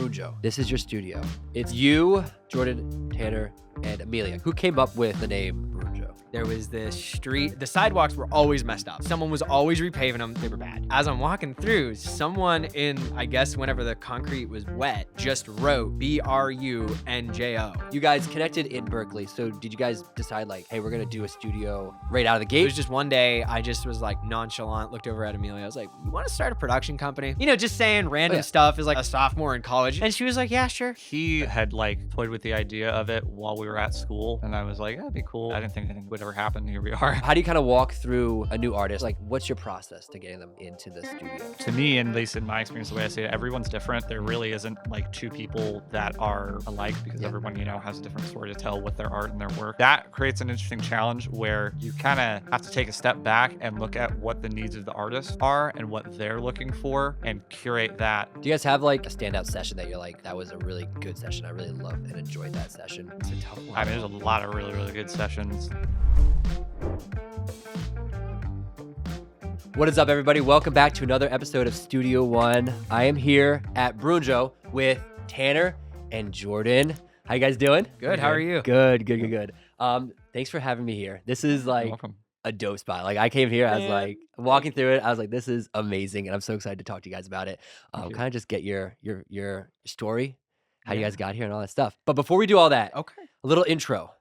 Brunjo. This is your studio. It's you, Jordan, Tanner, and Amelia. Who came up with the name Brunjo? There was this street, the sidewalks were always messed up. Someone was always repaving them, they were bad. As I'm walking through, someone in, I guess whenever the concrete was wet, just wrote B-R-U-N-J-O. You guys connected in Berklee, so did you guys decide like, hey, we're gonna do a studio right out of the It gate? was just one day, I just was like nonchalant, looked over at Amelia, I was like, you wanna start a production company? You know, just saying random stuff as like a sophomore in college. And she was like, yeah, sure. He had like toyed with the idea of it while we were at school, and I was like, that'd be cool. I didn't think anything would ever happen. Here we are. How do you kind of walk through a new artist? Like, what's your process to getting them into the studio? To me, and at least in my experience, the way I see it, everyone's different. There really isn't like two people that are alike because everyone, you know, has a different story to tell with their art and their work. That creates an interesting challenge where you kind of have to take a step back and look at what the needs of the artist are and what they're looking for and curate that. Do you guys have like a standout session that you're like, that was a really good session? I really loved and enjoyed that session. It's a tough one. I mean, there's a lot of really, really good sessions. What is up, everybody? Welcome back to another episode of Studio One. I am here at Brunjo with Tanner and Jordan. How you guys doing? Good, how are you? Good. Thanks for having me here. This is like Welcome. a dope spot. Like I came here, I was like walking through it. I was like, this is amazing, and I'm so excited to talk to you guys about it. Kind of just get your story, how you guys got here, and all that stuff. But before we do all that, Okay. a little intro.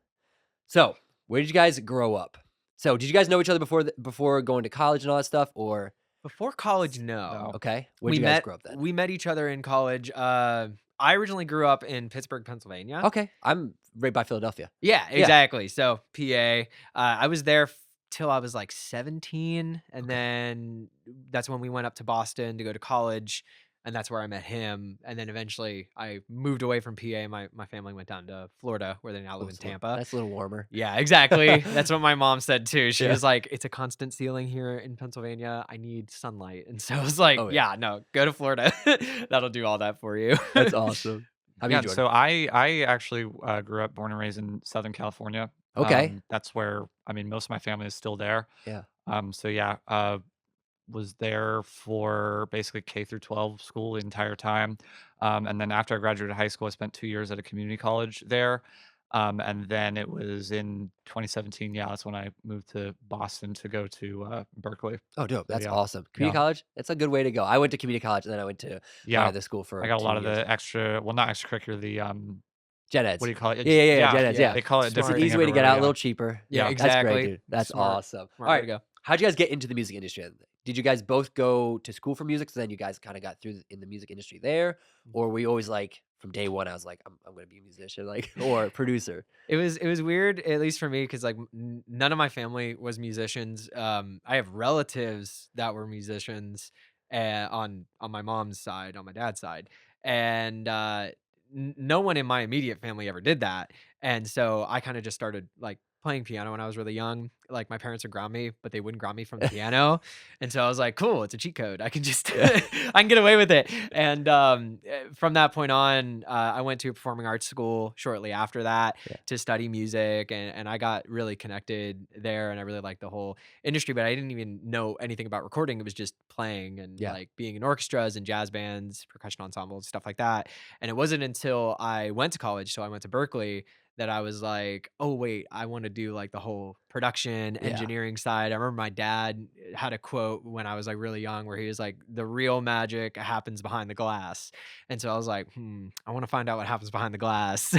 So, where did you guys grow up? So, did you guys know each other before going to college and all that stuff, or Before college, no. okay? Where did you guys grow up then? We met each other in college. I originally grew up in Pittsburgh, Pennsylvania. Okay, I'm right by Philadelphia. Yeah, exactly. So PA, I was there till I was like 17, and then that's when we went up to Boston to go to college, and that's where I met him. And then eventually I moved away from PA. My family went down to Florida, where they now live in Tampa. That's a little warmer. Yeah, exactly. That's what my mom said too. She Yeah. was like, it's a constant ceiling here in Pennsylvania. I need sunlight. And so I was like, Oh, yeah. yeah, no, go to Florida. That'll do all that for you. That's awesome. How about Yeah, you, Jordan? so I actually grew up, born and raised in Southern California. Okay. That's where, I mean, most of my family is still there. Yeah. So yeah, was there for basically K through 12 school the entire time. And then after I graduated high school, I spent 2 years at a community college there. And then it was in 2017, yeah, that's when I moved to Boston to go to Berklee. Oh, dope. That's yeah. awesome. Community college? That's a good way to go. I went to community college, and then I went to Yeah, the school for I got a 2 lot of years. the extra, well, not extracurricular, the Gen Eds. what do you call it? Yeah, Gen Eds, yeah. They call it a It's different an thing easy way to get everywhere, out, a yeah. little cheaper. Yeah, That's great, exactly. dude. That's Smart. awesome. Smart All way right. to go. How'd you guys get into the music industry? Did you guys both go to school for music, so then you guys kind of got through in the music industry there? Or were you always like, from day one, I was like, I'm going to be a musician, like, or producer? It was weird, at least for me, because like none of my family was musicians. I have relatives that were musicians on my mom's side, on my dad's side, and no one in my immediate family ever did that. And so I kind of just started like playing piano when I was really young. Like my parents would ground me, but they wouldn't ground me from the piano. And so I was like, cool, it's a cheat code. I can just I can get away with it. And from that point on, I went to a performing arts school shortly after that to study music, and I got really connected there, and I really liked the whole industry, but I didn't even know anything about recording. It was just playing and like being in orchestras and jazz bands, percussion ensembles, stuff like that. And it wasn't until I went to college, so I went to Berklee, that I was like, oh wait, I want to do like the whole production engineering side. I remember my dad had a quote when I was like really young where he was like, the real magic happens behind the glass. And so I was like, I want to find out what happens behind the glass.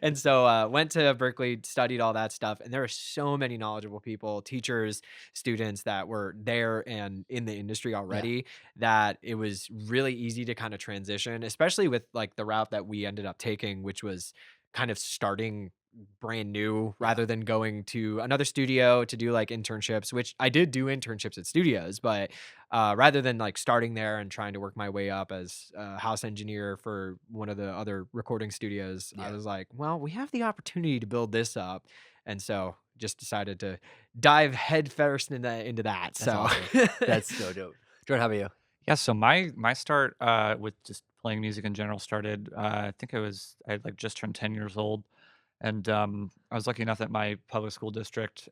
And so went to Berklee, studied all that stuff, and there were so many knowledgeable people, teachers, students that were there and in the industry already, that it was really easy to kind of transition, especially with like the route that we ended up taking, which was kind of starting brand new rather than going to another studio to do like internships, which I did do internships at studios, but rather than like starting there and trying to work my way up as a house engineer for one of the other recording studios, I was like, well, we have the opportunity to build this up. And so just decided to dive headfirst into that. That's So awesome. That's so dope. Jordan, how about you? Yeah, so my start with just playing music in general started. I think I had like just turned 10 years old, and I was lucky enough that my public school district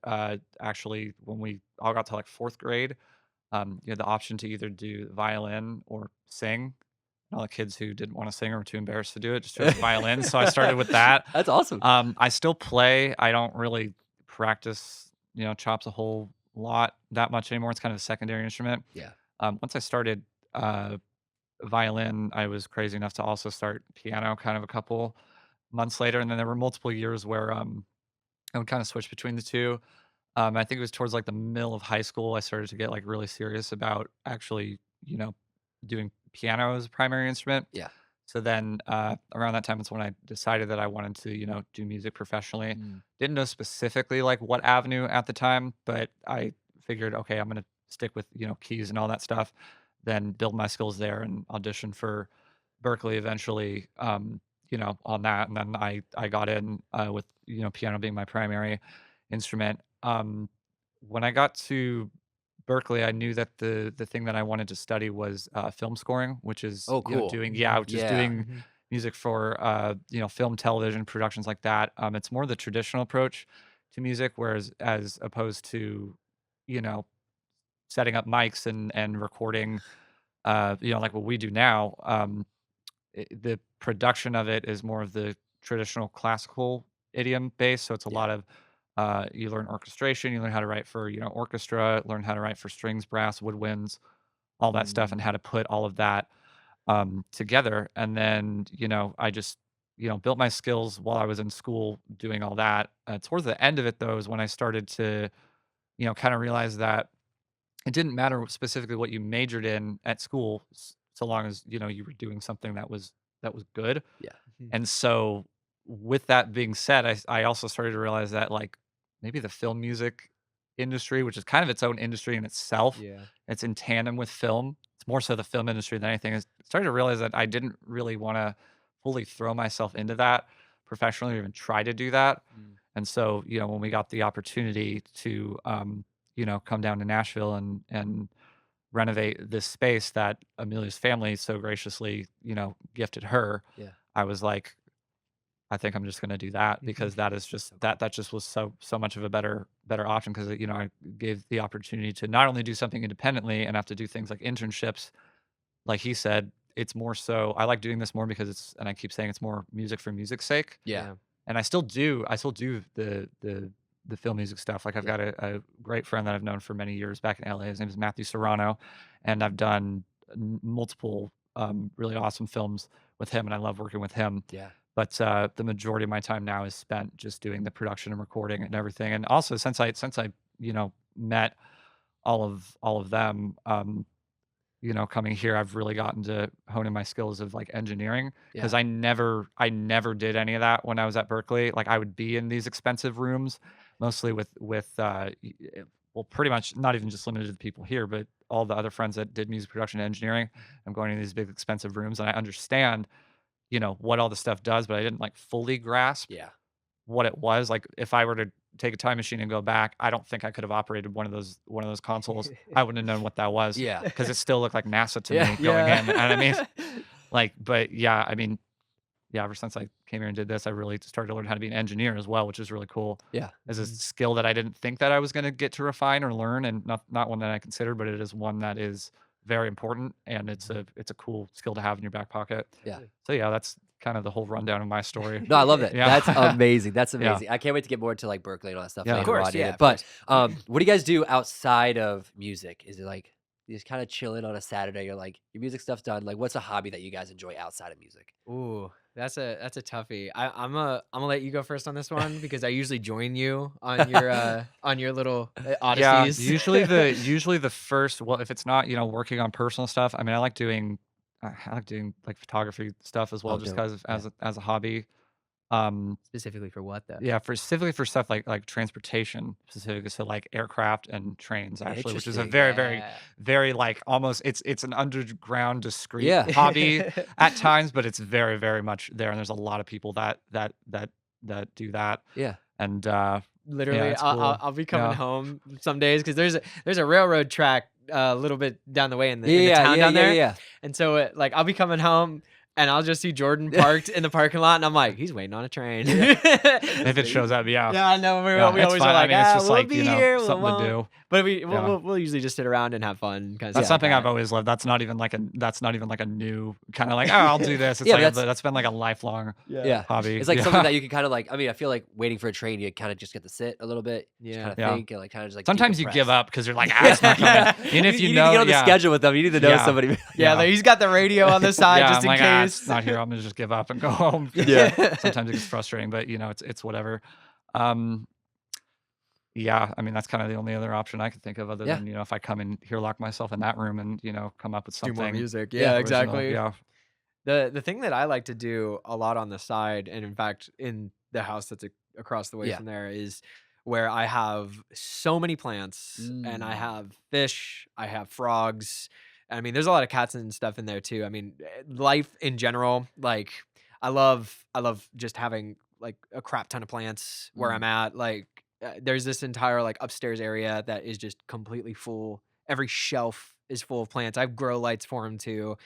actually, when we all got to like fourth grade, you had the option to either do violin or sing. all the kids who didn't want to sing or were too embarrassed to do it just chose violin. So I started with that. That's awesome. I still play. I don't really practice, chops a whole lot that much anymore. It's kind of a secondary instrument. Yeah. Once I started violin, I was crazy enough to also start piano kind of a couple months later. And then there were multiple years where I would kind of switch between the two. I think it was towards like the middle of high school I started to get like really serious about actually, doing piano as a primary instrument. Yeah. So then around that time is when I decided that I wanted to, do music professionally. Didn't know specifically like what avenue at the time, but I figured, okay, I'm going to stick with, keys and all that stuff, then build my skills there and audition for Berklee eventually, on that. And then I got in with, piano being my primary instrument. When I got to Berklee, I knew that the thing that I wanted to study was film scoring, which is Oh, cool. doing music for film, television, productions like that. It's more the traditional approach to music, whereas as opposed to setting up mics and recording, like what we do now. The production of it is more of the traditional classical idiom base, so it's a lot of you learn orchestration, you learn how to write for orchestra, learn how to write for strings, brass, woodwinds, all that stuff, and how to put all of that together. And then I just built my skills while I was in school doing all that. Towards the end of it, though, is when I started to kind of realize that it didn't matter specifically what you majored in at school, so long as you were doing something that was good. Yeah. And so, with that being said, I also started to realize that like maybe the film music industry, which is kind of its own industry in itself, it's in tandem with film. It's more so the film industry than anything. I started to realize that I didn't really want to fully throw myself into that professionally or even try to do that. And so, when we got the opportunity to, come down to Nashville and renovate this space that Amelia's family so graciously, gifted her, I was like, I think I'm just going to do that because that is just that just was so much of a better option because I gave the opportunity to not only do something independently and have to do things like internships, like he said. It's more so I like doing this more because and I keep saying it's more music for music's sake. Yeah. And I still do the film music stuff. Like I've got a great friend that I've known for many years back in LA. His name is Matthew Serrano, and I've done multiple really awesome films with him, and I love working with him. Yeah. But the majority of my time now is spent just doing the production and recording and everything. And also since I met all of them, coming here, I've really gotten to hone in my skills of like engineering because I never did any of that when I was at Berklee. Like I would be in these expensive rooms, mostly with well, pretty much not even just limited to the people here, but all the other friends that did music production and engineering. I'm going to these big expensive rooms and I understand, what all the stuff does, but I didn't like fully grasp what it was. Like if I were to take a time machine and go back, I don't think I could have operated one of those consoles. I wouldn't have known what that was. Yeah. Because it still looked like NASA to me going in. And I mean, ever since I came here and did this, I really started to learn how to be an engineer as well, which is really cool. Yeah. It's a skill that I didn't think that I was going to get to refine or learn, and not one that I considered, but it is one that is very important, and it's a cool skill to have in your back pocket. Yeah. So yeah, that's kind of the whole rundown of my story. No, I love that. Yeah. That's amazing. That's Yeah. amazing. I can't wait to get more into like Berklee and all that stuff Yeah. later Of course, on. yeah, It. of But what do you guys do outside of music? Is it like you just kind of chilling on a Saturday? You're like your music stuff's done. Like what's a hobby that you guys enjoy outside of music? Ooh, that's a toughie. I'm gonna let you go first on this one because I usually join you on your little odysseys. Yeah, usually the first. Well, if it's not working on personal stuff, I mean, I like doing like photography stuff as well, Oh, just dope. because as a hobby. Specifically for what though? Yeah, specifically for stuff like transportation, specifically so like aircraft and trains, actually, which is a Interesting. very very like almost it's an underground discreet Yeah. hobby at times, but it's very very much there, and there's a lot of people that do that, Yeah. and Literally, it's I'll cool. be coming Yeah. home some days because there's a railroad track a little bit down the way in the Yeah. town down there, Yeah. and so like I'll be coming home. And I'll just see Jordan parked in the parking lot, and I'm like, he's waiting on a train. if it shows up, yeah. Yeah, I know. We Yeah, always it's are fine. like, I mean, it's just we'll like be here, we something to won't." do. But Yeah. we'll usually just sit around and have fun. Kind of That's something I've always loved. That's not even like a new kind of like, oh, I'll do this. It's Yeah, like but that's been like a lifelong Yeah. hobby. It's like Yeah. something that you can kind of like, I mean, I feel like waiting for a train, you kind of just get to sit a little bit, just Yeah. kind of Yeah. think and like kind of just like Sometimes you give decompress. up because you're like, ah, it's not coming. Even if you need know, to get on the yeah. schedule with them. You need to know Yeah. somebody. Yeah, like, he's got the radio on the side Yeah, just I'm in like, ah, case. it's not here. I'm gonna just give up and go home. Yeah. Sometimes it gets frustrating, but it's whatever. Um, yeah, I mean that's kind of the only other option I could think of, other Yeah. than if I come in here, lock myself in that room, and come up with Do more something music. Yeah, Yeah, original. exactly. Yeah, The thing that I like to do a lot on the side, and in fact in the house that's across the way Yeah. from there, is where I have so many plants and I Mm. have fish, I have frogs. I mean, there's a lot of cats and stuff in there too. I mean, life in general, like I love just having like a crap ton of plants where I'm at. Like there's this entire like upstairs area that is just completely full. Every shelf is full of plants. I have grow lights for them too.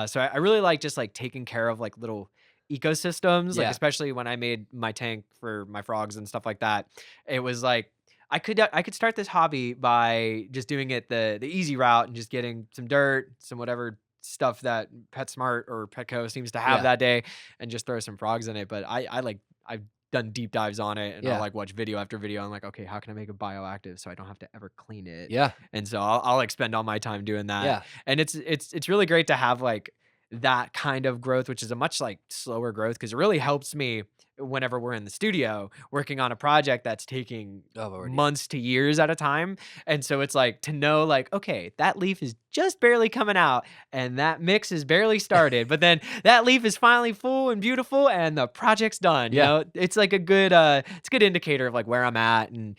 So I really like just like taking care of like little ecosystems, like Yeah. especially when I made my tank for my frogs and stuff like that. It was like I could start this hobby by just doing it the easy route and just getting some dirt, some whatever stuff that PetSmart or Petco seems to have Yeah. that day, and just throw some frogs in it. But I've done deep dives on it, and Yeah. I'll like watch video after video. I'm like, okay, how can I make it bioactive so I don't have to ever clean it? Yeah. And so I'll like spend all my time doing that. Yeah. And it's really great to have like that kind of growth, which is a much like slower growth, because it really helps me whenever we're in the studio working on a project that's taking Oh, already. months to years at a time. And so it's like to know like, okay, that leaf is just barely coming out and that mix is barely started, but then that leaf is finally full and beautiful and the project's done. You Yeah. know, it's like a good it's a good indicator of like where I'm at, and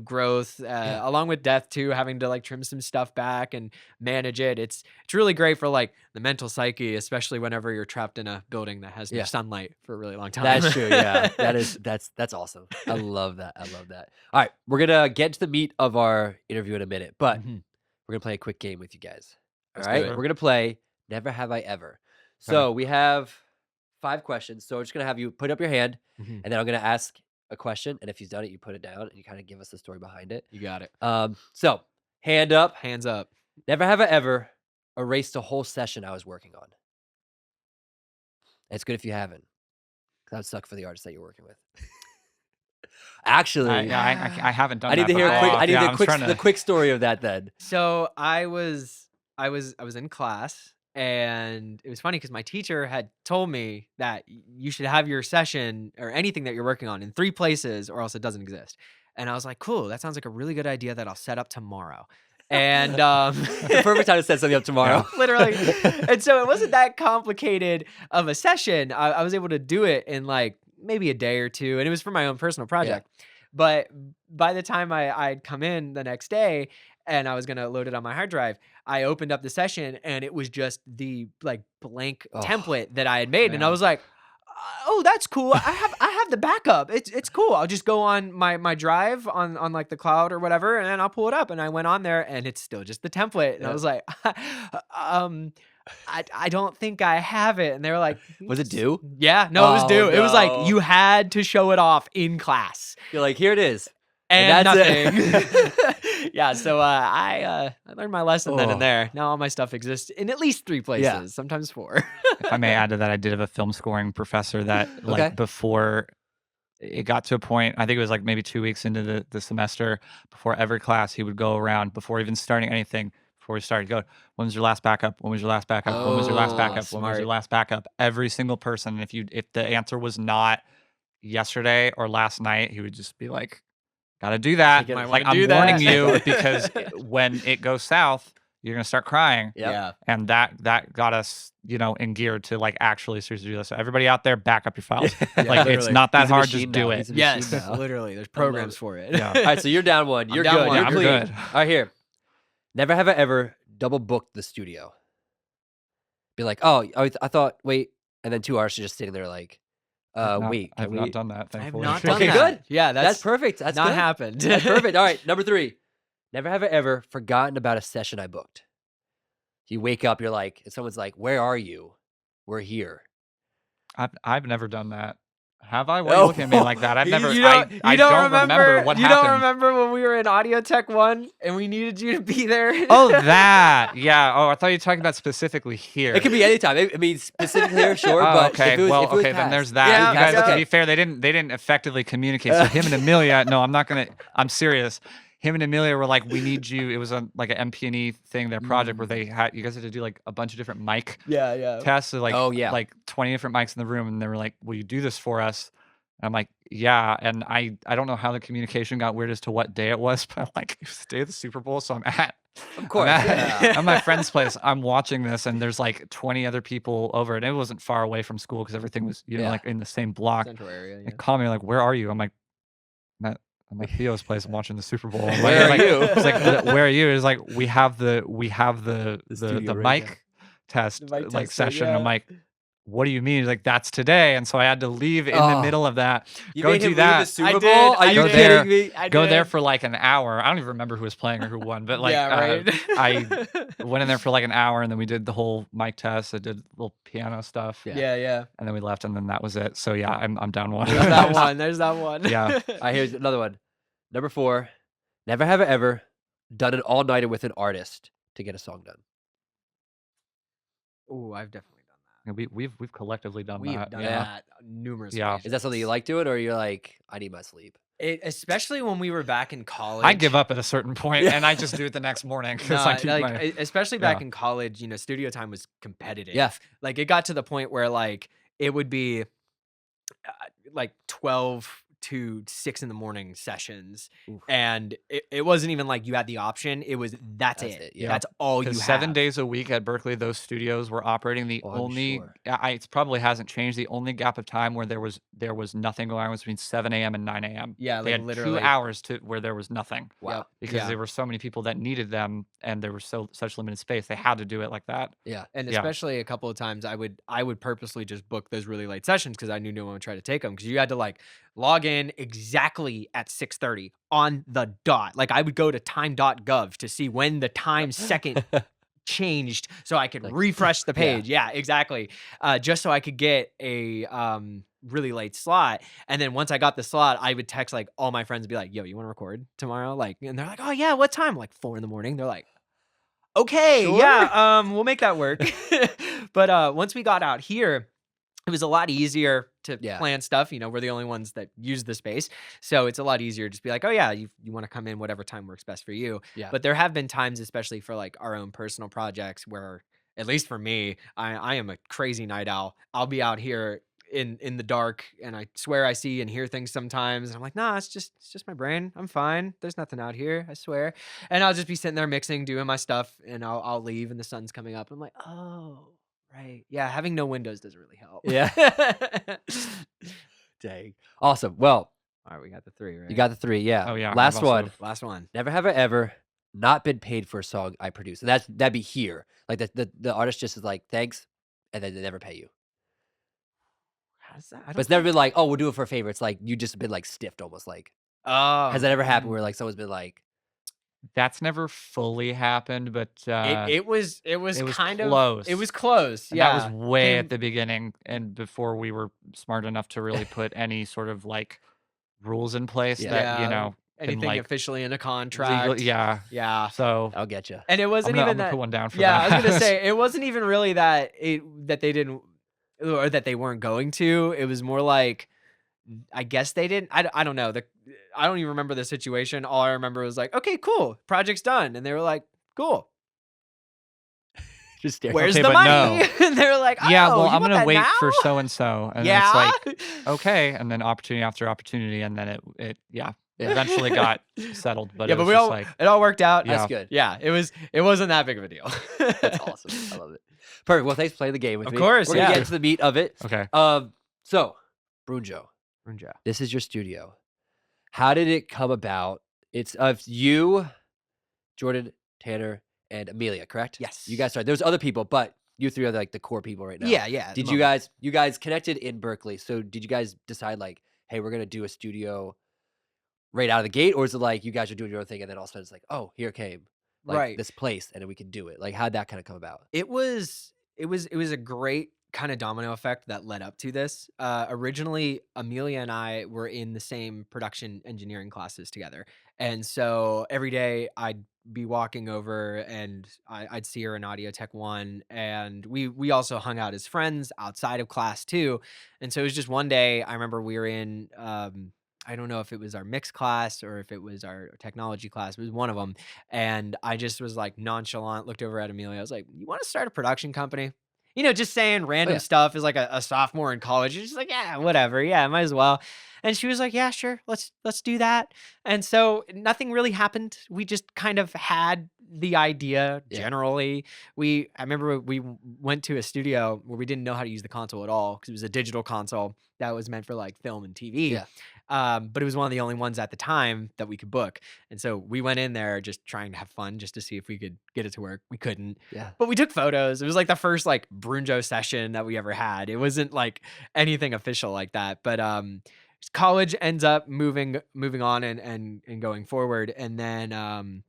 growth, along with death too, having to like trim some stuff back and manage it. It's really great for like the mental psyche, especially whenever you're trapped in a building that has no Yeah. sunlight for a really long time. That's true. Yeah. That's awesome. I love that. I love that. All right. We're going to get to the meat of our interview in a minute, but Mhm. we're going to play a quick game with you guys. All Let's right. do it. We're going to play Never Have I Ever. So we have 5 questions. So we're just going to have you put up your hand, Mhm. and then I'm going to ask a question. And if you've done it, you put it down and you kind of give us the story behind it. You got it. So hand up. Hands up. Never have I ever erased a whole session I was working on. And it's good if you haven't. 'Cause that would suck for the artist that you're working with. Actually, I haven't done. I need that to hear a quick. before. I need Yeah, the quick story of that. Then So I was in class, and it was funny because my teacher had told me that you should have your session or anything that you're working on in 3 places, or else it doesn't exist. And I was like, cool, that sounds like a really good idea that I'll set up tomorrow. And the perfect time to set something up tomorrow. literally. And so it wasn't that complicated of a session. I was able to do it in like maybe a day or two, and it was for my own personal project. But by the time I'd come in the next day and I was gonna load it on my hard drive, I opened up the session and it was just the like blank Oh, template that I had made, and I man. was like, oh, that's cool. I have the backup. It's cool. I'll just go on my drive on like the cloud or whatever, and then I'll pull it up. And I went on there, and it's still just the template. And I Yeah. was like, I don't think I have it. And they were like, Was it due? Yeah, no, it was Oh, due. It was no. like you had to show it off in class. You're like, here it is. And that's nothing. it. Yeah, so I learned my lesson then Oh. and there. Now all my stuff exists in at least 3 places, Yeah. sometimes 4. If I may add to that, I did have a film scoring professor that like Okay. before it got to a point, I think it was like maybe 2 weeks into the semester, before every class, he would go around before even starting anything. Before we started, go, when was your last backup? When was your last backup? When was your last Oh, backup? When was smart. your last backup? Every single person. If the answer was not yesterday or last night, he would just be like, gotta do that. You might Like, wanna I'm do that. warning you because when it goes south, you're gonna start crying. Yep. Yeah. And that got us, in gear to like actually seriously do this. So everybody out there, back up your files. Like it's literally. not that He's a hard. machine Just do now. it. He's a Yes, machine now. literally. There's love programs it. for it. Yeah. All right, so you're down 1. You're down good. 1. You're I'm clean. good. All right, here. Never have I ever double booked the studio. Be like, oh, I thought, wait, and then 2 artists are just sitting there like, wait, I've can we? not done that. I have Thankfully. not done Okay, that. good. Yeah, That's perfect. That's not good. happened. That's perfect. All right, number 3. Never have I ever forgotten about a session I booked. You wake up, you're like, and someone's like, where are you? We're here. I've never done that. Have I? Why are you looking at me like that? I've never. I You don't don't remember what you happened. don't remember when we were in Audio Tech 1 and we needed you to be there? Oh, that. Yeah. Oh, I thought you were talking about specifically here. It could be anytime. I mean, specifically here, sure. Oh, but okay. if it was, Well, if it was okay. Then past- there's that. Yeah, You guys, okay. to be fair, they didn't effectively communicate. So him and Amelia. No, I'm not gonna. I'm serious. Him and Amelia were like, we need you. It was like an MP&E thing, their project where they had you guys had to do like a bunch of different mic Yeah. tests. So like, Oh, yeah. like 20 different mics in the room, and they were like, will you do this for us? And I'm like, yeah. And I don't know how the communication got weird as to what day it was, but I'm like, it was the day of the Super Bowl, so I'm at. Of course. At my friend's place. I'm watching this, and there's like 20 other people over, and it wasn't far away from school because everything was, like in the same block. Central area. They call me like, "Where are you?" I'm like, I'm at Theo's place. I'm watching the Super Bowl. I'm Where like, are you? It's like, where are you? It's like we have the studio mic right test The mic like test, session. yeah. I'm like, what do you mean? He's like, that's today. And so I had to leave in the Oh. middle of that. You Go made do him leave that. the Super I Bowl? did, Are I you did. kidding me? I Go there did. for like an hour. I don't even remember who was playing or who won, but like yeah, right. I went in there for like an hour, and then we did the whole mic test. I did little piano stuff. yeah. And then we left, and then that was it. So yeah, I'm down one. There's that one. There's that one. Yeah. All right, here's another one. Number 4. Never have I ever done an all-nighter with an artist to get a song done. Ooh, I've definitely done that. We've collectively done We've that. done Yeah. that numerous Yeah. occasions. Is that something you like doing, or you're like, I need my sleep? Especially when we were back in college. I give up at a certain point, and I just do it the next morning because I keep my. Especially back Yeah. in college, studio time was competitive. Yeah. Like it got to the point where like it would be like 12 to 6 in the morning sessions. Oof. And it wasn't even like you had the option. It was that's it. Yeah. That's all you have. 7 days a week at Berklee, those studios were operating. The Oh, I'm only sure. it probably hasn't changed. The only gap of time where there was nothing going on was between 7 a.m. and 9 a.m. Yeah, they like had literally 2 hours to where there was nothing. Wow. Because Yeah. there were so many people that needed them, and there was such limited space. They had to do it like that. Yeah. And Yeah. especially a couple of times I would purposely just book those really late sessions because I knew no one would try to take them because you had to like log in exactly at 6:30 on the dot. Like I would go to time.gov to see when the time second changed so I could Like, refresh the yeah. page. Yeah, exactly. Just so I could get a really late slot. And then once I got the slot, I would text like all my friends and be like, yo, you want to record tomorrow? Like, and they're like, oh yeah, what time? Like 4 a.m. They're like, okay, Sure. yeah, we'll make that work. But once we got out here, it was a lot easier to Yeah. plan stuff. We're the only ones that use the space. So it's a lot easier to just be like, oh yeah, you want to come in whatever time works best for you. Yeah. But there have been times, especially for like our own personal projects where, at least for me, I am a crazy night owl. I'll be out here in the dark and I swear I see and hear things sometimes. And I'm like, nah, it's just my brain. I'm fine. There's nothing out here. I swear. And I'll just be sitting there mixing, doing my stuff, and I'll leave and the sun's coming up. I'm like, oh, right. Yeah, having no windows doesn't really help. Yeah. Dang. Awesome. Well, All right, we got the 3, right? you got the 3. Yeah. Oh, yeah, Last I've also- one. Last one. Never have I ever not been paid for a song I produced. And that'd be here. Like the artist just is like, thanks, and then they never pay you. How's that? But it's never been like, oh, we'll do it for a favor. It's like you just been like stiffed almost. Like, Oh, has that ever happened where like someone's been like, That's never fully happened, but it was was kind of close. It was close. and Yeah. that was way Came- at the beginning, and before we were smart enough to really put any sort of like rules in place Yeah. that Yeah, can, anything like, officially in a legal- contract. yeah. Yeah. So I'll get you. And it I'm wasn't gonna, even I'm gonna that. put one down for Yeah, that. I was gonna say it wasn't even really that that they didn't or that they weren't going to. It was more like I guess they didn't. I don't know. I don't even remember the situation. All I remember was like, okay, cool, project's done, and they were like, cool. Just stare. Where's Okay, the but money? no. And they were like, oh, yeah, well, you I'm want gonna that wait now? for so and so, and Yeah. it's like okay, and then opportunity after opportunity, and then it Yeah. eventually got settled. But yeah, it but was we just all like it all worked out. That's Yeah. good. Yeah, it wasn't that big of a deal. That's awesome. I love it. Perfect. Well, thanks for playing the game with Of me. course, We're gonna yeah. get into the meat of it. okay. So, Brunjo, Brunjo. this is your studio. How did it come about? It's of you, Jordan, Tanner, and Amelia, correct? Yes. You guys started. There's other people, but you 3 are like the core people right now. Yeah. Did you guys connected in Berklee? So did you guys decide like, hey, we're gonna do a studio right out of the gate, or is it like you guys are doing your own thing and then all of a sudden it's like, oh, here came like Right. this place and then we can do it? Like how'd that kind of come about? It was a great kind of domino effect that led up to this. Originally, Amelia and I were in the same production engineering classes together. And so every day I'd be walking over and I'd see her in Audio Tech 1. And we also hung out as friends outside of class too. And so it was just one day, I remember we were in, I don't know if it was our mix class or if it was our technology class. It was one of them. And I just was like nonchalant, looked over at Amelia. I was like, "You want to start a production company?" Just saying Oh random yeah. stuff as like a sophomore in college. She's just like, "Yeah, whatever. Yeah, might as well." And she was like, "Yeah, sure. Let's do that." And so nothing really happened. We just kind of had the idea Yeah. generally. I remember we went to a studio where we didn't know how to use the console at all because it was a digital console that was meant for like film and TV. Yeah. But it was one of the only ones at the time that we could book. And so we went in there just trying to have fun just to see if we could get it to work. We couldn't. Yeah. But we took photos. It was like the first like Brunjo session that we ever had. It wasn't like anything official like that. But college ends up moving on and going forward. And then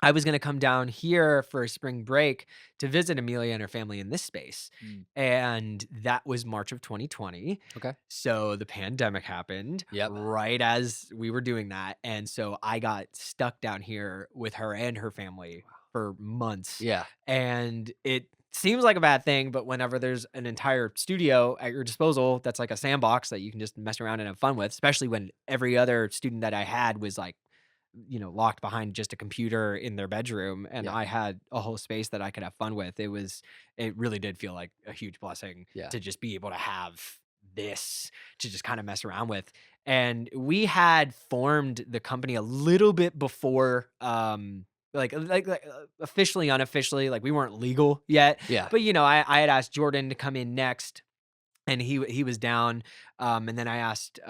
I was gonna come down here for spring break to visit Amelia and her family in this space. Mm. And that was March of 2020. Okay. So the pandemic happened Yep. right as we were doing that. And so I got stuck down here with her and her family for months. Yeah. And it seems like a bad thing, but whenever there's an entire studio at your disposal that's like a sandbox that you can just mess around and have fun with, especially when every other student that I had was like, locked behind just a computer in their bedroom and Yeah. I had a whole space that I could have fun with. It really did feel like a huge blessing Yeah. to just be able to have this to just kind of mess around with. And we had formed the company a little bit before, officially, unofficially, like we weren't legal yet. Yeah. But I had asked Jordan to come in next and he was down. And then I asked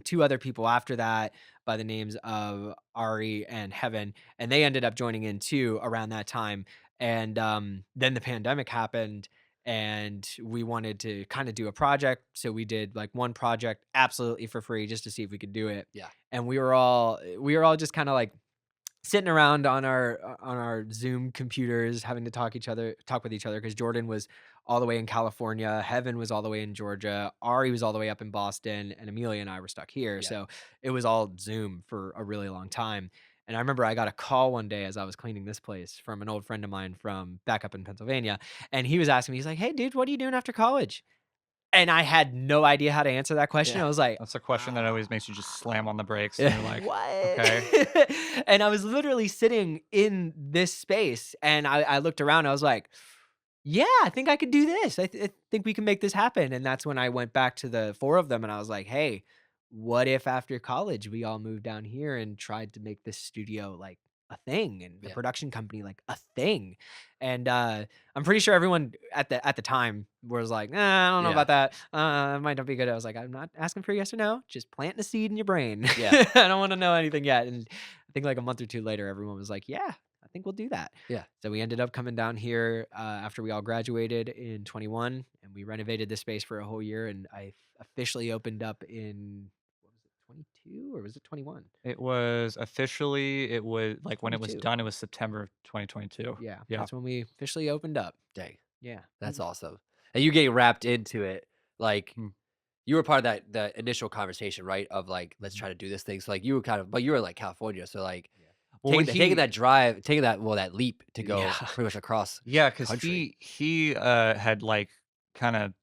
two other people after that by the names of Ari and Heaven, and they ended up joining in too around that time. And then the pandemic happened, and we wanted to kind of do a project, so we did like one project absolutely for free just to see if we could do it. Yeah. And we were all just kind of like sitting around on our Zoom computers, having to talk with each other, because Jordan was all the way in California, Heaven was all the way in Georgia, Ari was all the way up in Boston, and Amelia and I were stuck here. Yeah. So it was all Zoom for a really long time. And I remember I got a call one day as I was cleaning this place from an old friend of mine from back up in Pennsylvania, and he was asking me, he's like, "Hey, dude, what are you doing after college?" And I had no idea how to answer that question. Yeah. I was like, That's a question that always makes you just slam on the brakes, Yeah. and you're like, what? okay. And I was literally sitting in this space and I looked around. I was like, yeah, I think I could do this. I think we can make this happen. And that's when I went back to the four of them and I was like, hey, what if after college we all moved down here and tried to make this studio like a thing and the Yeah. production company like a thing? And I'm pretty sure everyone at the time was like, I don't know Yeah. about that. It might not be good. I was like, I'm not asking for yes or no. Just planting a seed in your brain. Yeah. I don't want to know anything yet. And I think like a month or two later, everyone was like, yeah, I think we'll do that. Yeah. So we ended up coming down here after we all graduated in 21, and we renovated this space for a whole year. And I officially opened up in, what was it, 22 or was it 21? It was like when it was 22. done, it was September of 2022. Yeah, Yeah. that's when we officially opened up. Dang. Yeah, That's awesome. And you get wrapped into it. Like Hmm. you were part of the initial conversation, right? Of like, let's try to do this thing. So like you were but you were like California. So like Well, when taking that drive, taking that leap to go Yeah. pretty much across. Yeah, because country. he had like kind of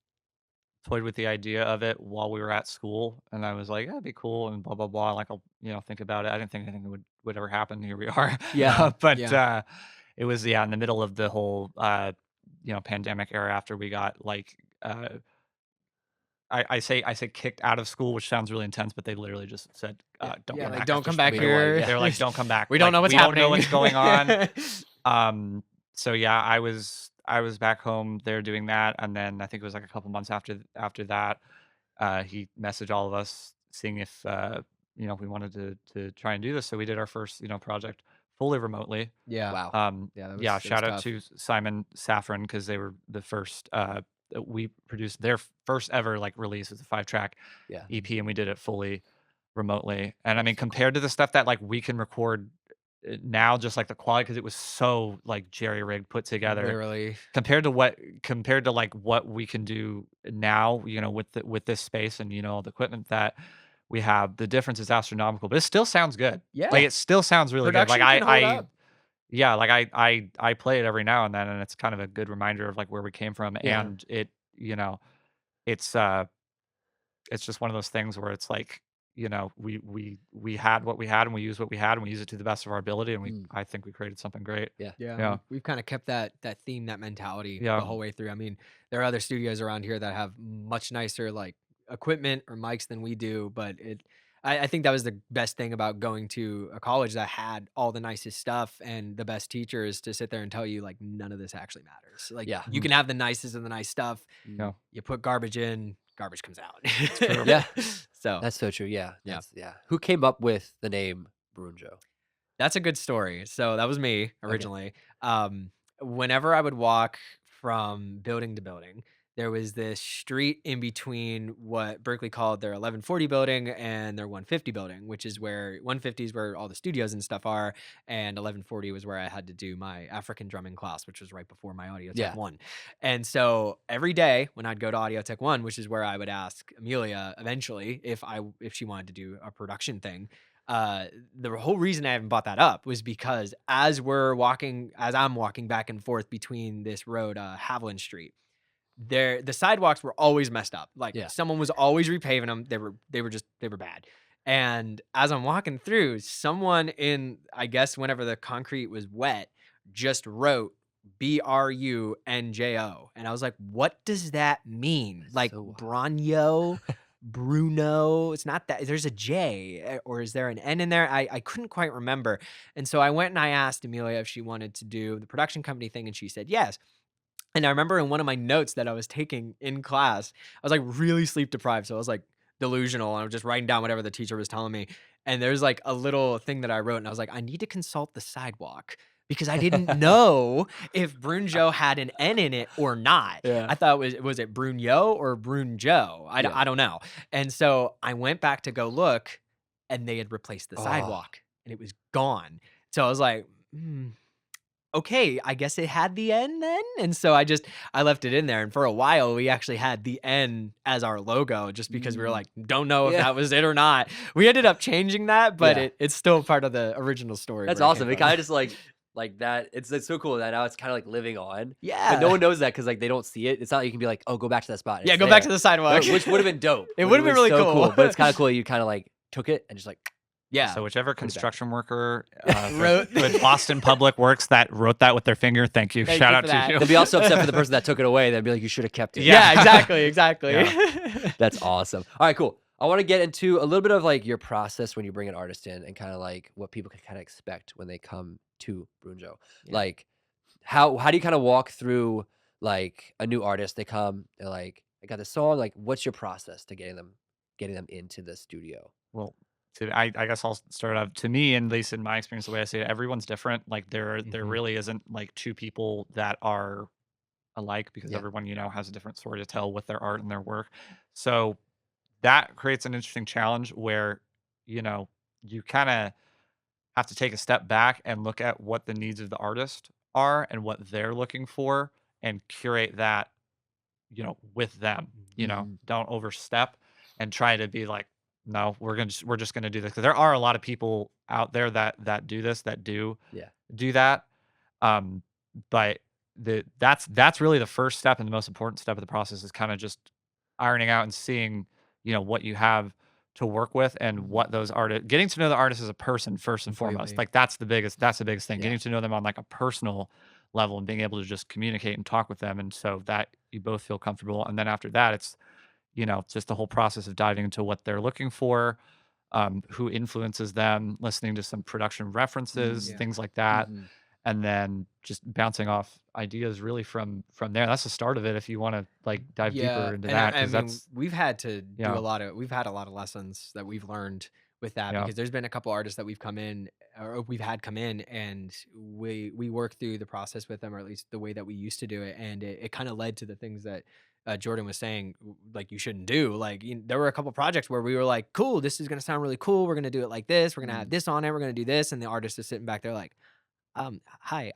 toyed with the idea of it while we were at school, and I was like, that'd be cool, and blah blah blah. Like I'll think about it. I didn't think anything would ever happen. Here we are. Yeah, But yeah. it was in the middle of the whole pandemic era after we got like I say kicked out of school, which sounds really intense, but they literally just said, "Don't Yeah, come like, back. don't after come school." back We don't want you. here. Yeah. They're like, "Don't come back. We don't Like, know what's we happening. don't know what's going on." So yeah, I was back home there doing that, and then I think it was like a couple months after that, he messaged all of us seeing if if we wanted to try and do this. So we did our first project fully remotely. Yeah. Wow. Yeah, that Yeah, was shout out tough. to Simon Saffron because they were the first. We produced their first ever like release as a 5-track Yeah. EP, and we did it fully remotely. And I mean, compared to the stuff that like we can record now just like the quality, because it was so like jerry rigged, put together, Literally. compared to like what we can do now, with this space and all the equipment that we have. The difference is astronomical, but it still sounds good. Like Yeah. it still sounds really good. Like Production can hold up. yeah, like I play it every now and then, and it's kind of a good reminder of like where we came from, Yeah. and it's it's just one of those things where it's like, we had what we had, and we used what we had, and we used it to the best of our ability, and I think we created something great. Yeah. Yeah, Yeah. we've kind of kept that theme, that mentality Yeah. the whole way through. I mean, there are other studios around here that have much nicer like equipment or mics than we do, but I think that was the best thing about going to a college that had all the nicest stuff and the best teachers to sit there and tell you like none of this actually matters. Like Yeah. you can have the nicest of the nice stuff. Yeah. You put garbage in, garbage comes out. true. Yeah. So That's so true. Yeah. Yeah. Yeah. Who came up with the name Brunjo? that's a good story. So that was me originally. Whenever I would walk from building to building, there was this street in between what Berklee called their 1140 building and their 150 building, which is where 150 is where all the studios and stuff are, and 1140 was where I had to do my African drumming class, which was right before my Audio Tech Yeah. 1. And so every day when I'd go to Audio Tech 1, which is where I would ask Amelia eventually if she wanted to do a production thing, the whole reason I haven't bought that up was because as I'm walking back and forth between this road, Haviland Street, the sidewalks were always messed up. Like Yeah. someone was always repaving them. They were bad. And as I'm walking through, someone I guess whenever the concrete was wet, just wrote Brunjo. And I was like, what does that mean? That's Like so wild. Brunjo, Bruno. It's not that. There's a J, or is there an N in there? I couldn't quite remember. And so I went and I asked Amelia if she wanted to do the production company thing, and she said yes. And I remember in one of my notes that I was taking in class, I was like really sleep deprived. So I was like delusional. And I was just writing down whatever the teacher was telling me. And there's like a little thing that I wrote. And I was like, I need to consult the sidewalk because I didn't know if Brunjo had an N in it or not. Yeah. I thought was it Brunjo or Brunjo? I don't know. And so I went back to go look, and they had replaced the sidewalk and it was gone. So I was like, okay, I guess it had the N then. And so I left it in there. And for a while, we actually had the N as our logo just because we were like, don't know if Yeah. that was it or not. We ended up changing that, but Yeah. it's still part of the original story. That's where awesome. came It kind of from. just like that. It's so cool that now it's kind of like living on. Yeah. But no one knows that because like they don't see it. It's not like you can be like, oh, go back to that spot. Yeah, It's go back there. to the sidewalk. Which would have been dope. It would've been really so cool. But it's kind of cool. You kind of like took it and just like, Yeah. So whichever construction worker Wrote- with Boston Public Works that wrote that with their finger, thank you. Thank Shout you out for to that. you. they'd be also upset for the person that took it away. They'd be like, you should have kept it. yeah, exactly. That's awesome. All right, cool. I want to get into a little bit of like your process when you bring an artist in and kind of like what people can kind of expect when they come to Brunjo. Yeah. Like how do you kind of walk through like a new artist? They come, they're like, I got this song. Like, what's your process to getting them into the studio? Well, I guess I'll start off. To me, and at least in my experience, the way I see it, everyone's different. Like there really isn't like two people that are alike, because Yeah. everyone has a different story to tell with their art and their work. So that creates an interesting challenge where you kind of have to take a step back and look at what the needs of the artist are and what they're looking for, and curate that with them. Don't overstep and try to be like, no, we're just gonna do this, because there are a lot of people out there that do this, that do that. But that's really the first step, and the most important step of the process is kind of just ironing out and seeing what you have to work with, and what those artists, getting to know the artist as a person first and foremost. Completely. Like that's the biggest thing, Yeah. getting to know them on like a personal level and being able to just communicate and talk with them, and so that you both feel comfortable. And then after that, it's just the whole process of diving into what they're looking for, who influences them, listening to some production references, Yeah. things like that, Mhm. and then just bouncing off ideas really from there. That's the start of it. If you want to like dive deeper into and that, I because mean, that's we've had to Yeah. we've had a lot of lessons that we've learned with that, Yeah. because there's been a couple artists that we've come in, or we've had come in, and we work through the process with them, or at least the way that we used to do it, and it kind of led to the things that Jordan was saying, like, you shouldn't do. Like, there were a couple projects where we were like, cool, this is gonna sound really cool. We're gonna do it like this. We're gonna have this on it. We're gonna do this, and the artist is sitting back there like, hi,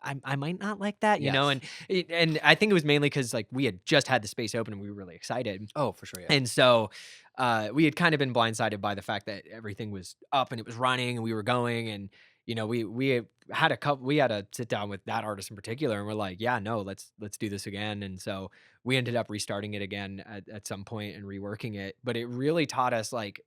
I might not like that, Yes. and I think it was mainly because like we had just had the space open and we were really excited. Oh, for sure. Yeah. And so, we had kind of been blindsided by the fact that everything was up and it was running and we were going, and we had a sit down with that artist in particular, and we're like, yeah, no, let's do this again. And so we ended up restarting it again at some point and reworking it. But it really taught us like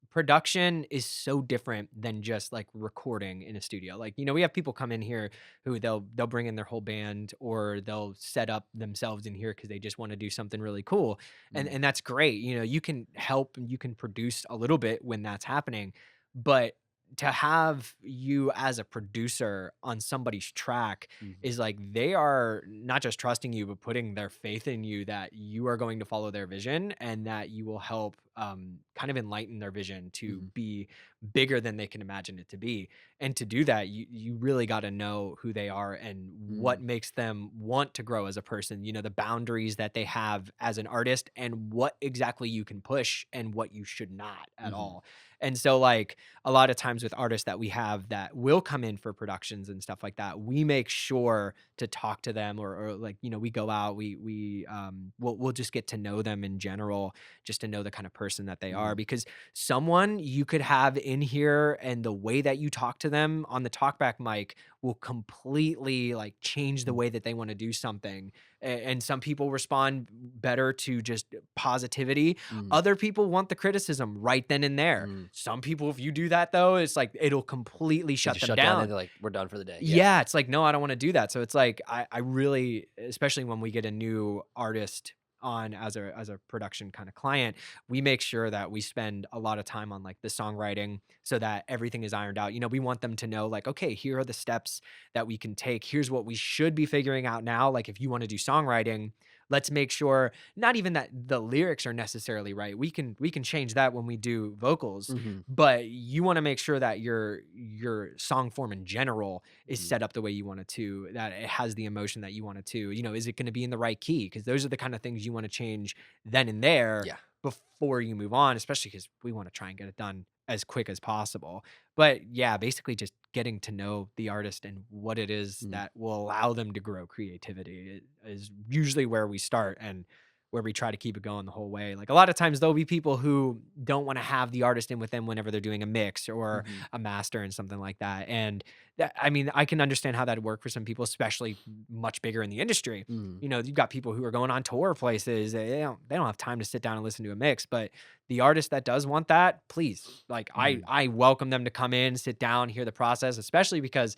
production is so different than just like recording in a studio. Like, we have people come in here who they'll bring in their whole band, or they'll set up themselves in here because they just want to do something really cool. And that's great. You can help and you can produce a little bit when that's happening. But to have you as a producer on somebody's track is like, they are not just trusting you, but putting their faith in you that you are going to follow their vision and that you will help kind of enlighten their vision to be bigger than they can imagine it to be. And to do that, you really got to know who they are and what makes them want to grow as a person, the boundaries that they have as an artist, and what exactly you can push and what you should not at all. And so, like, a lot of times with artists that we have that will come in for productions and stuff like that, we make sure to talk to them, or like, we go out, we'll just get to know them in general, just to know the kind of person that they are. Because someone you could have in here, and the way that you talk to them on the talkback mic will completely like change the way that they want to do something. And some people respond better to just positivity. Other people want the criticism right then and there. Some people, if you do that though, it's like it'll completely shut them down. And they're like, we're done for the day. Yeah, it's like, no, I don't want to do that. So it's like, I really, especially when we get a new artist on as a production kind of client, we make sure that we spend a lot of time on like the songwriting so that everything is ironed out. We want them to know like, okay, here are the steps that we can take. Here's what we should be figuring out now. Like, if you want to do songwriting, let's make sure not even that the lyrics are necessarily right. We can change that when we do vocals, but you want to make sure that your song form in general is set up the way you want it to, that it has the emotion that you want it to. Is it going to be in the right key? Because those are the kind of things you want to change then and there before you move on, especially because we want to try and get it done as quick as possible. But yeah, basically just getting to know the artist and what it is that will allow them to grow creativity is usually where we start, and where we try to keep it going the whole way. Like, a lot of times there'll be people who don't want to have the artist in with them whenever they're doing a mix or a master and something like that. And that, I mean, I can understand how that'd work for some people, especially much bigger in the industry. You've got people who are going on tour places. They don't have time to sit down and listen to a mix. But the artist that does want that, please, like, I welcome them to come in, sit down, hear the process, especially because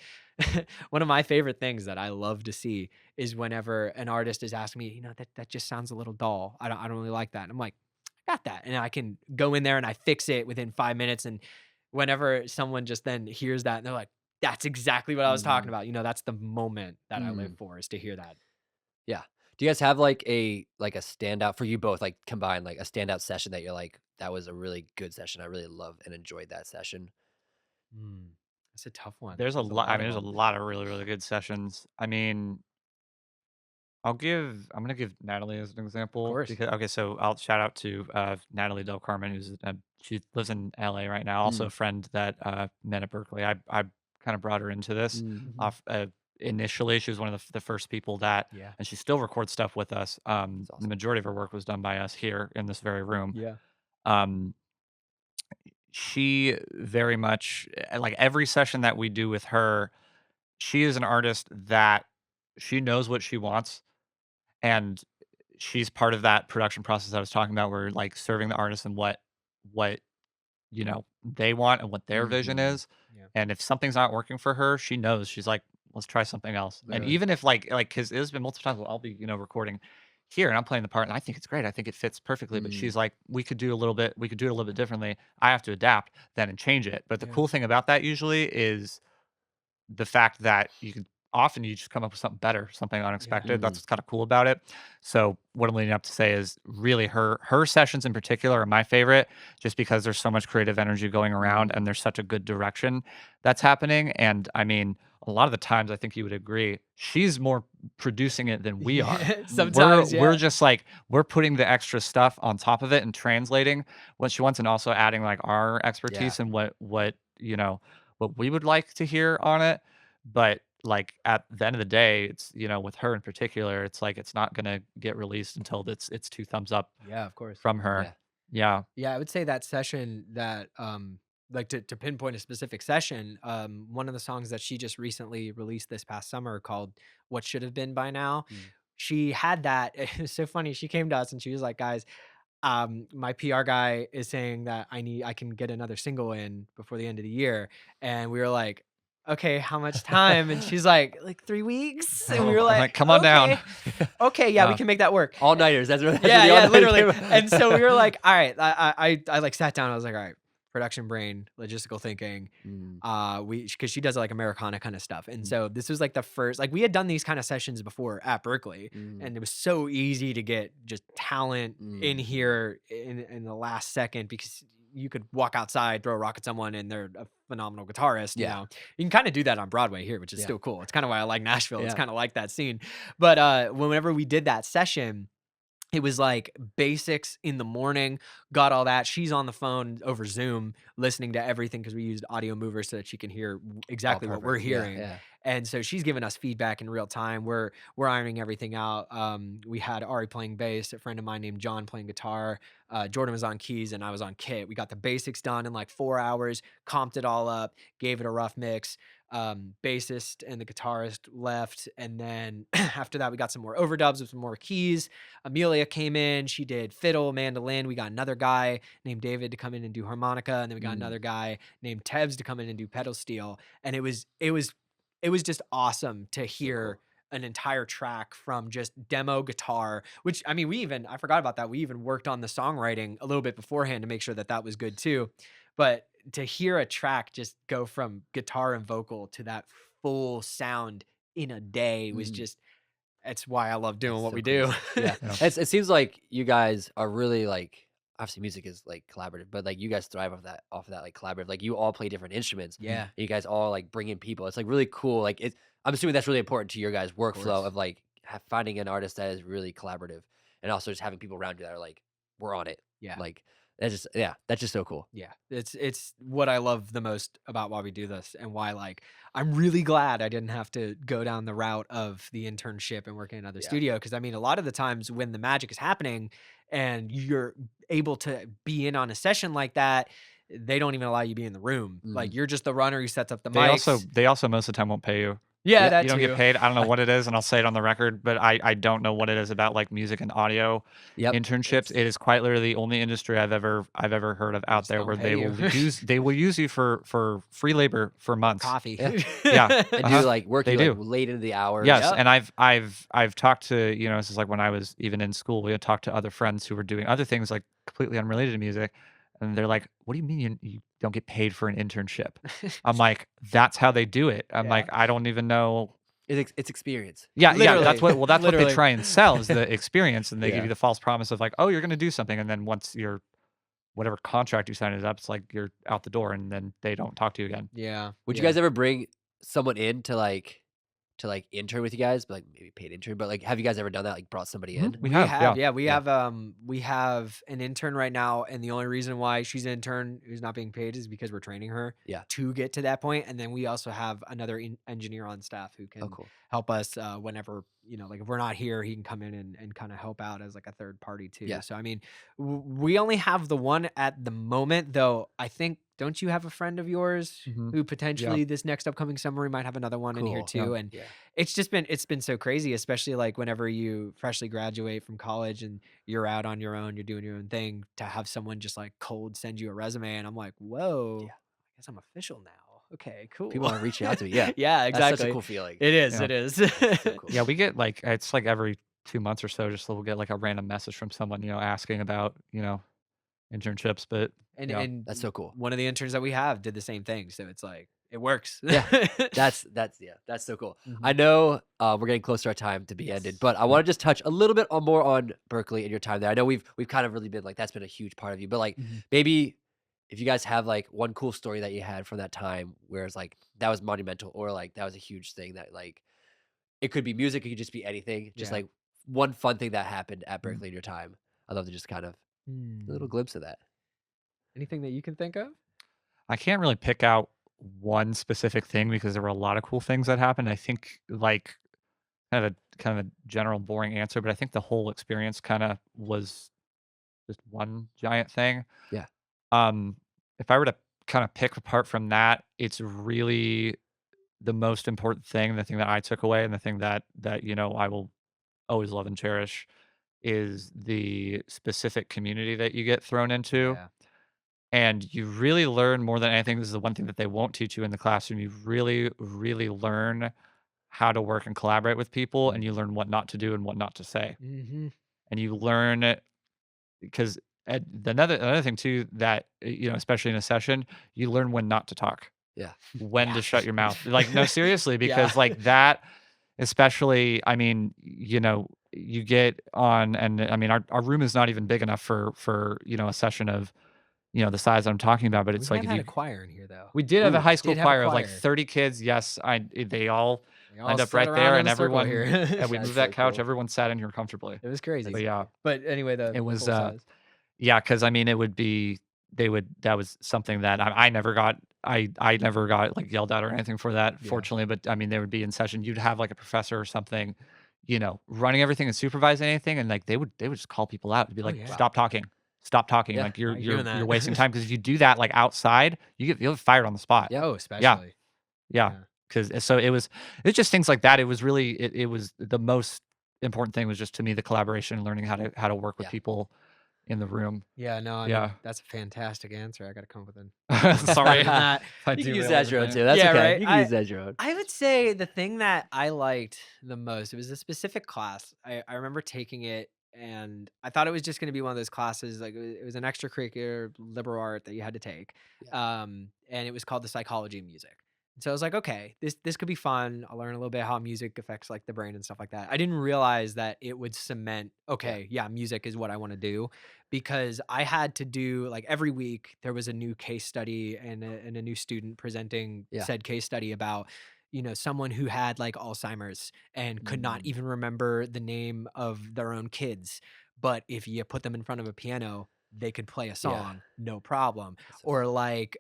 one of my favorite things that I love to see is whenever an artist is asking me, that just sounds a little dull. I don't really like that. And I'm like, I got that. And I can go in there and I fix it within 5 minutes. And whenever someone just then hears that, and they're like, that's exactly what I was talking about. That's the moment that I live for, is to hear that. Yeah. Do you guys have like a standout for you both, like combined, like a standout session that you're like, that was a really good session, I really loved and enjoyed that session? That's a tough one. There's a lot. I mean, there's a lot of really, really good sessions. I mean, I'm gonna give Natalie as an example. Of course. Because, okay, so I'll shout out to Natalie Del Carmen, who's she lives in LA right now. Also a friend that met at Berklee. I kind of brought her into this off. Initially, she was one of the first people that, and she still records stuff with us. Awesome. The majority of her work was done by us here in this very room. Yeah. She very much, like, every session that we do with her, she is an artist that she knows what she wants, and she's part of that production process I was talking about, where like serving the artist and what they want and what their vision is. Yeah. And if something's not working for her, she knows. She's like, let's try something else. And Literally. even if like because there's been multiple times where I'll be recording here and I'm playing the part and I think it's great, I think it fits perfectly, but she's like, we could do it a little bit differently. I have to adapt then and change it. But the cool thing about that usually is the fact that you can often you just come up with something better, something unexpected. Mhm. That's what's kind of cool about it. So what I'm leading up to say is really her sessions in particular are my favorite, just because there's so much creative energy going around and there's such a good direction that's happening. And I mean, a lot of the times I think you would agree, she's more producing it than we are. Yeah, We're sometimes, we're yeah. just like we're putting the extra stuff on top of it and translating what she wants and also adding like our Yeah. expertise and what what we would like to hear on it. But like at the end of the day, it's with her in particular, it's like it's not gonna get released until it's two thumbs up Yeah, of course. from her. Yeah. Yeah. Yeah, I would say that session that like to pinpoint a specific session, one of the songs that she just recently released this past summer called What Should Have Been by Now. Mm. She had that. It was so funny. She came to us and she was like, guys, my PR guy is saying that I can get another single in before the end of the year. And we were like, okay, how much time? And she's like 3 weeks. And we were I'm like, like, come on down. okay, okay, yeah, we can make that work. All-nighters. That's Yeah, what the yeah, all-nighters literally. came out. And so we were like, all right, I like sat down. I was like, all right, production brain, logistical thinking. Mm. Because she does like Americana kind of stuff. And Mm. so this was like the first, like we had done these kind of sessions before at Berklee, Mm. and it was so easy to get just talent in Mm. here in the last second because you could walk outside, throw a rock at someone, and they're a phenomenal guitarist. You Yeah. know, you can kind of do that on Broadway here, which is Yeah. still cool. It's kind of why I like Nashville. It's Yeah. kind of like that scene. But whenever we did that session, it was like basics in the morning, got all that. She's on the phone over Zoom listening to everything because we used audio movers so that she can hear exactly what we're perfect. Yeah, hearing. yeah. And so she's giving us feedback in real time. We're ironing everything out. We had Ari playing bass, a friend of mine named John playing guitar. Jordan was on keys and I was on kit. We got the basics done in like 4 hours, comped it all up, gave it a rough mix. Bassist and the guitarist left, and then after that we got some more overdubs with some more keys. Amelia came in, she did fiddle, mandolin. We got another guy named David to come in and do harmonica, and then we got Mm. another guy named Tebs to come in and do pedal steel. And it was just awesome to hear an entire track from just demo guitar, which I mean, I forgot about that. We even worked on the songwriting a little bit beforehand to make sure that that was good too. But to hear a track just go from guitar and vocal to that full sound in a day was Mm. just, that's why I love doing That's what so we cool. do. Yeah. Yeah. It seems like you guys are really like obviously music is like collaborative, but like you guys thrive off of that like collaborative. Like you all play different instruments. Yeah. And you guys all like bring in people. It's like really cool. Like I'm assuming that's really important to your guys' workflow course. of like finding an artist that is really collaborative and also just having people around you that are like, we're on it. Yeah. Like that's just so cool. Yeah, it's what I love the most about why we do this and why like I'm really glad I didn't have to go down the route of the internship and working in another Yeah. studio because I mean a lot of the times when the magic is happening and you're able to be in on a session like that, they don't even allow you to be in the room. Like you're just the runner who sets up the mics. They also most of the time won't pay you. Yeah, Yeah, that You don't too. get paid. I don't know what it is, and I'll say it on the record, but I don't know what it is about like music and audio Yep. internships. It is quite literally the only industry I've ever heard of out just there don't where pay you. they will use you for free labor for months. Coffee. Yeah. Yeah. And Uh-huh. do like work They you do. like late into the hours. Yes, Yep. and I've talked to, this is like when I was even in school, we had talked to other friends who were doing other things like completely unrelated to music, and they're like, "What do you mean you don't get paid for an internship?" I'm like, "That's how they do it." I'm Yeah. like, "I don't even know." It's experience. Yeah, yeah, Literally. that's what they Literally. try and sell is the experience, and they Yeah. give you the false promise of like, "Oh, you're gonna do something," and then once your whatever contract you signed is up, it's like you're out the door, and then they don't talk to you again. Yeah. Would you yeah. guys ever bring someone in to like intern with you guys, but like maybe paid intern? But like, have you guys ever done that? Like, brought somebody in? We have, yeah. We Yeah. have an intern right now, and the only reason why she's an intern who's not being paid is because we're training her Yeah. to get to that point. And then we also have another engineer on staff who can Oh, cool. help us whenever, like if we're not here, he can come in and kind of help out as like a third party too. Yeah. So I mean, we only have the one at the moment, though. I think, don't you have a friend of yours Mhm. who potentially this next upcoming summer we might have another one in here Cool. too? Yeah. And Yeah. it's been so crazy, especially like whenever you freshly graduate from college and you're out on your own, you're doing your own thing, to have someone just like cold send you a resume, and I'm like, whoa, Yeah. I guess I'm official now. Okay, cool. People are reaching out to me. Yeah. Yeah, That's such exactly. a cool feeling. It is. Yeah. It is. That's so cool. Yeah, we get like it's like every 2 months or so, just we'll get like a random message from someone, asking about, internships. But And Yeah. and That's so cool. one of the interns that we have did the same thing. So it's like it works. Yeah, that's so cool. I Mhm. know we're getting close to our time to be ended, Yes. but I want to just touch a little bit on more on Berklee and your time there. I know we've kind of really been like that's been a huge part of you, but like Mhm. maybe if you guys have like one cool story that you had from that time where it's like that was monumental or like that was a huge thing that like it could be music, it could just be anything, just Yeah. like one fun thing that happened at Mhm. Berklee in your time. I'd love to just kind of a little Hmm. glimpse of that. Anything that you can think of? I can't really pick out one specific thing because there were a lot of cool things that happened. I think like kind of a general boring answer, but I think the whole experience kind of was just one giant thing. Yeah. Um, if I were to kind of pick apart from that, it's really the most important thing, the thing that I took away, and the thing that I will always love and cherish is the specific community that you get thrown into. Yeah. And you really learn more than anything. This is the one thing that they won't teach you in the classroom. You really, really learn how to work and collaborate with people, and you learn what not to do and what not to say. Mhm. And you learn because another thing too that especially in a session, you learn when not to talk, Yeah. when Yeah. to shut your mouth. Like no, seriously, Yeah. because like that, especially, I mean, you get on, and I mean, our room is not even big enough for a session of the size I'm talking about, but We it's like have if had you a choir in here though. we did have a Ooh, high school Did have a choir of like choir. 30 kids. Yes, they all We all lined up sat right around there, in and a circle everyone here. and we that's moved so that couch. cool. Everyone sat in here comfortably. It was crazy. But yeah, But anyway, it the was full size. yeah, because I mean, it would be that was something that I never got. I never got like yelled at or anything for that, Yeah. fortunately. But I mean, they would be in session. You'd have like a professor or something, running everything and supervising anything, and like they would just call people out to be Oh like, yeah. stop talking, stop talking. Yeah. Like you're Why are you you're doing you're that? wasting time because if you do that like outside, you'll get fired on the spot. Yeah. Oh, Yeah, especially. yeah. Yeah. Because so it's just things like that. It was really it was the most important thing was just to me the collaboration and learning how to work with Yeah. people in the room. Yeah, no, I Yeah. mean, that's a fantastic answer. I gotta come up with one Sorry better than that. if I You can use derailed that as your own everything. too. That's Yeah, okay. right? You can use that as your own. I would say the thing that I liked the most, it was a specific class. I remember taking it and I thought it was just gonna be one of those classes, like it was an extracurricular liberal art that you had to take. Yeah. And it was called the psychology of music. So I was like, okay, this could be fun. I'll learn a little bit how music affects like the brain and stuff like that. I didn't realize that it would cement, Yeah. okay, yeah, music is what I want to do because I had to do like every week there was a new case study and a new student presenting Yeah. said case study about someone who had like Alzheimer's and could not Mm. even remember the name of their own kids, but if you put them in front of a piano they could play a Yeah. song no problem. That's so Or like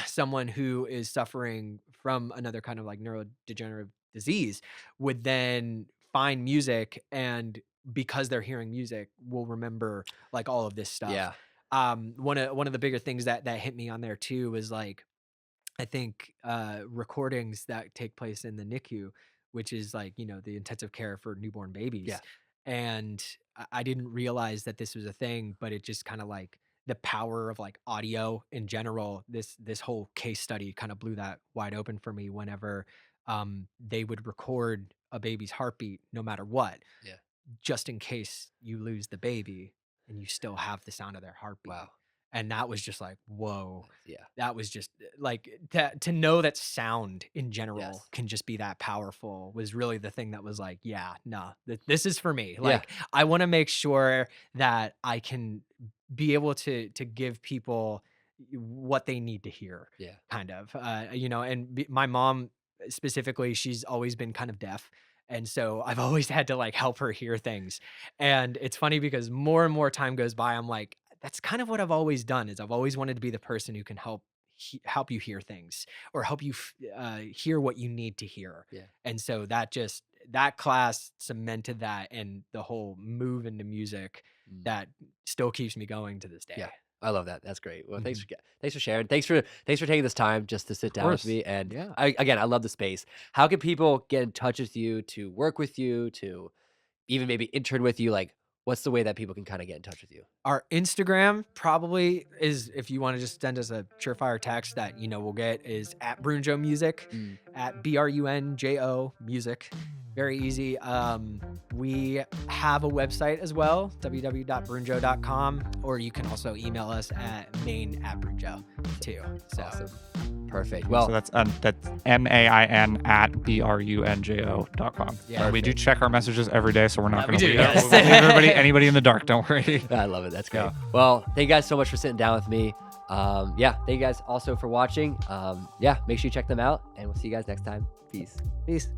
someone who is suffering from another kind of like neurodegenerative disease would then find music and because they're hearing music will remember like all of this stuff. yeah. One of the bigger things that hit me on there too was like I think recordings that take place in the NICU, which is like the intensive care for newborn Yeah. babies, and I didn't realize that this was a thing, but it just kind of like the power of like audio in general. This whole case study kind of blew that wide open for me. Whenever they would record a baby's heartbeat, no matter what, Yeah. just in case you lose the baby and you still have the sound of their heartbeat. Wow. And that was just like, whoa. Yeah. That was just like to know that sound in general Yes. can just be that powerful was really the thing that was like, yeah, no, this is for me. Yeah. Like I want to make sure that I can be able to give people what they need to hear, Yeah. kind of. My mom specifically, she's always been kind of deaf. And so I've always had to like help her hear things. And it's funny because more and more time goes by, I'm like, that's kind of what I've always done is I've always wanted to be the person who can help you hear things or help you hear what you need to hear. Yeah. And so that class cemented that and the whole move into music Mm. that still keeps me going to this day. Yeah. I love that. That's great. Well, Mhm. thanks for sharing. Thanks for taking this time just to sit down with course. me. And Yeah. I love the space. How can people get in touch with you to work with you to even maybe intern with you? Like, what's the way that people can kind of get in touch with you? Our Instagram probably is, if you want to just send us a surefire text that we'll get, is at Brunjo Music, Mm. at BRUNJO Music. Very easy. We have a website as well, www.brunjo.com, or you can also email us at main@brunjo too. So Awesome. Perfect. Well, So that's main@brunjo.com. Yeah. We do check our messages every day, so we're not Yeah, we going to do, leave, yes. anybody in the dark. Don't worry. I love it. That's great. Yeah. Well, thank you guys so much for sitting down with me. Yeah, thank you guys also for watching. Yeah, make sure you check them out, and we'll see you guys next time. Peace. peace.